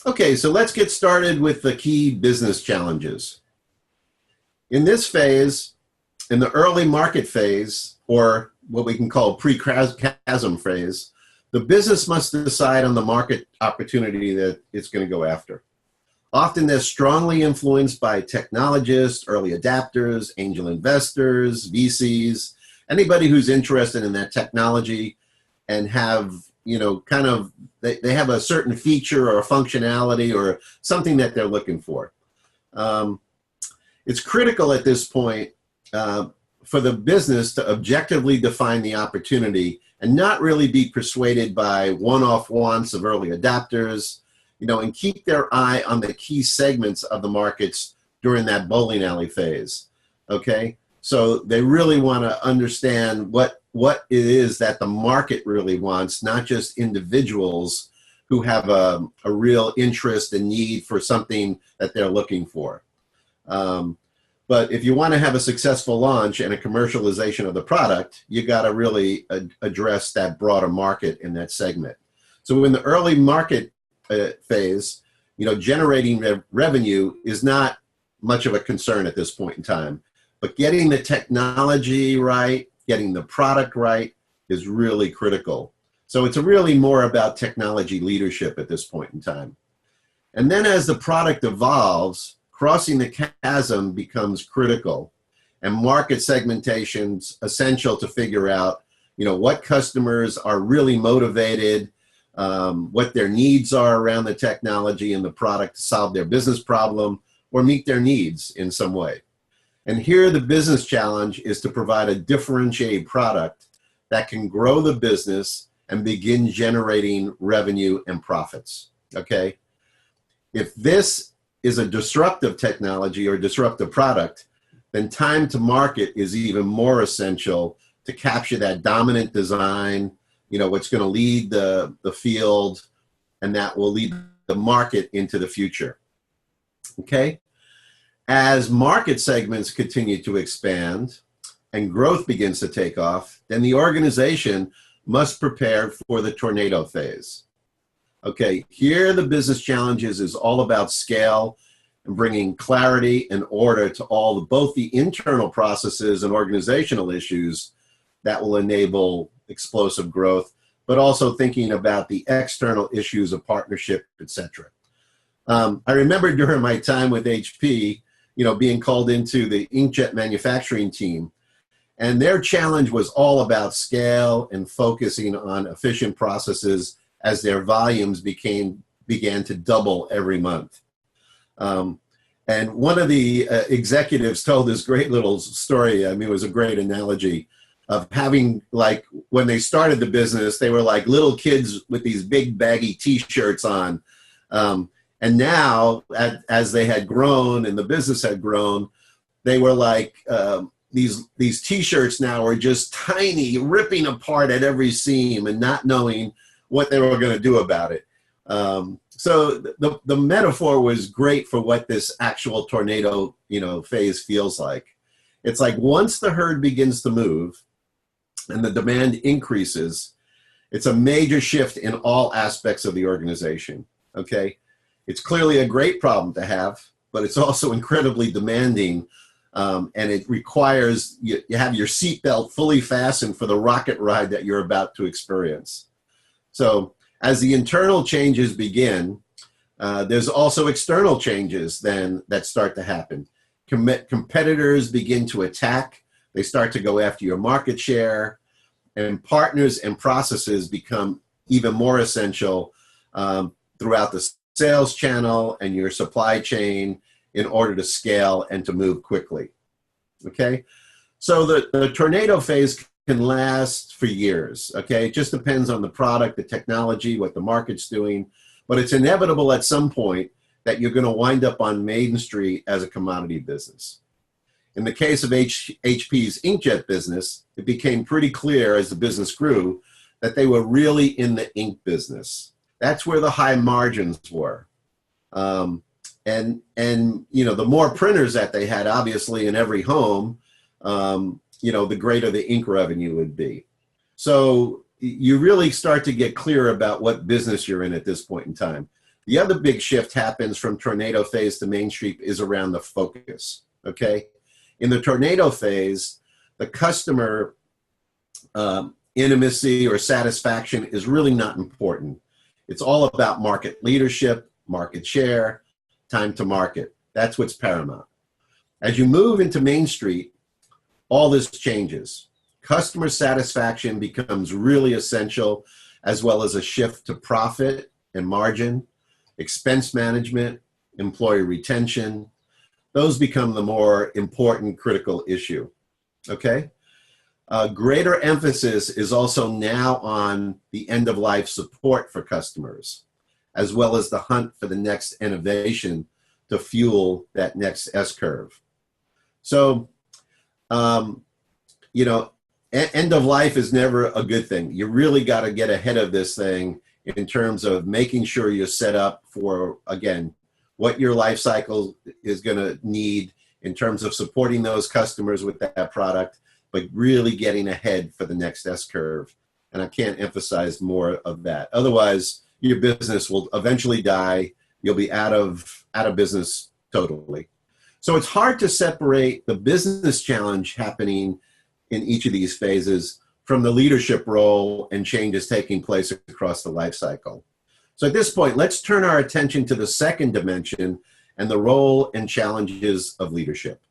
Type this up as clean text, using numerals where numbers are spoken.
Okay, so let's get started with the key business challenges. In this phase, in the early market phase, or what we can call pre-chasm phase, the business must decide on the market opportunity that it's going to go after. Often they're strongly influenced by technologists, early adapters, angel investors, VCs, anybody who's interested in that technology and have, they have a certain feature or a functionality or something that they're looking for. It's critical at this point for the business to objectively define the opportunity and not really be persuaded by one-off wants of early adopters, and keep their eye on the key segments of the markets during that bowling alley phase. Okay, so they really want to understand what it is that the market really wants, not just individuals who have a real interest and need for something that they're looking for. But if you want to have a successful launch and a commercialization of the product, you got to really address that broader market in that segment. So in the early market phase, generating revenue is not much of a concern at this point in time. But getting the technology right, getting the product right is really critical. So it's really more about technology leadership at this point in time. And then as the product evolves, crossing the chasm becomes critical, and market segmentation's essential to figure out, what customers are really motivated, what their needs are around the technology and the product to solve their business problem or meet their needs in some way. And here the business challenge is to provide a differentiated product that can grow the business and begin generating revenue and profits. Okay? If this is a disruptive technology or disruptive product, then time to market is even more essential to capture that dominant design, what's going to lead the field, and that will lead the market into the future. Okay? As market segments continue to expand and growth begins to take off, then the organization must prepare for the tornado phase. Okay, here the business challenges is all about scale and bringing clarity and order to both the internal processes and organizational issues that will enable explosive growth, but also thinking about the external issues of partnership, etc. I remember during my time with HP, being called into the inkjet manufacturing team, and their challenge was all about scale and focusing on efficient processes as their volumes began to double every month. And one of the executives told this great little story. I mean, it was a great analogy of having, like, when they started the business, they were like little kids with these big baggy T-shirts on. And now, as they had grown and the business had grown, they were like, these T-shirts now are just tiny, ripping apart at every seam and not knowing what they were going to do about it. So the metaphor was great for what this actual tornado, phase feels like. It's like once the herd begins to move and the demand increases, it's a major shift in all aspects of the organization. Okay, it's clearly a great problem to have, but it's also incredibly demanding, and it requires you have your seatbelt fully fastened for the rocket ride that you're about to experience. So as the internal changes begin, there's also external changes then that start to happen. Competitors begin to attack. They start to go after your market share, and partners and processes become even more essential throughout the sales channel and your supply chain in order to scale and to move quickly. Okay, so the tornado phase can last for years. Okay, it just depends on the product, the technology, what the market's doing, but it's inevitable at some point that you're going to wind up on Main Street as a commodity business. In the case of HP's inkjet business, it became pretty clear as the business grew that they were really in the ink business. That's where the high margins were. And the more printers that they had, obviously, in every home, the greater the ink revenue would be. So you really start to get clear about what business you're in at this point in time. The other big shift happens from tornado phase to Main Street is around the focus, okay? In the tornado phase, the customer intimacy or satisfaction is really not important. It's all about market leadership, market share, time to market. That's what's paramount. As you move into Main Street, all this changes. Customer satisfaction becomes really essential, as well as a shift to profit and margin, expense management, employee retention. Those become the more important critical issue, okay? Greater emphasis is also now on the end-of-life support for customers, as well as the hunt for the next innovation to fuel that next S-curve. So, you know, end of life is never a good thing. You really got to get ahead of this thing in terms of making sure you're set up for, again, what your life cycle is going to need in terms of supporting those customers with that product, but really getting ahead for the next S-curve. And I can't emphasize more of that. Otherwise, your business will eventually die. You'll be out of business totally. So it's hard to separate the business challenge happening in each of these phases from the leadership role and changes taking place across the life cycle. So at this point, let's turn our attention to the second dimension and the role and challenges of leadership.